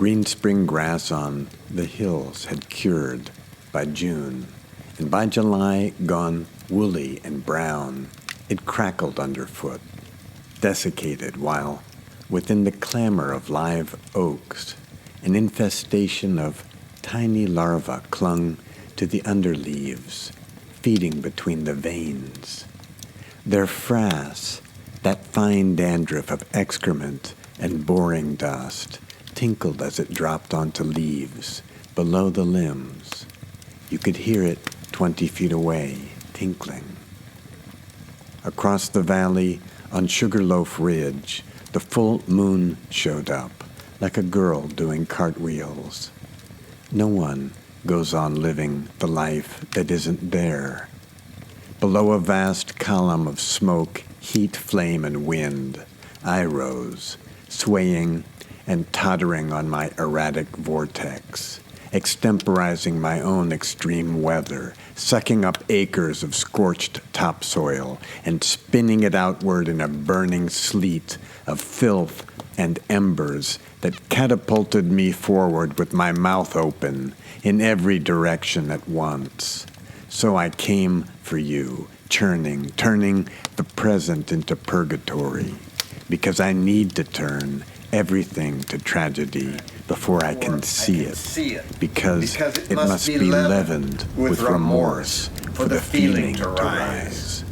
Green spring grass on the hills had cured by June, and by July gone woolly and brown, it crackled underfoot, desiccated, while within the clamor of live oaks, an infestation of tiny larvae clung to the underleaves, feeding between the veins. Their frass, that fine dandruff of excrement and boring dust, tinkled as it dropped onto leaves below the limbs. You could hear it 20 feet away, tinkling. Across the valley, on Sugarloaf Ridge, the full moon showed up, like a girl doing cartwheels. No one goes on living the life that isn't there. Below a vast column of smoke, heat, flame, and wind, I rose, swaying and tottering on my erratic vortex, extemporizing my own extreme weather, sucking up acres of scorched topsoil and spinning it outward in a burning sleet of filth and embers that catapulted me forward with my mouth open in every direction at once. So I came for you, churning, turning the present into purgatory, because I need to turn everything to tragedy before I can see it, because it must be leavened with remorse for the feeling to rise.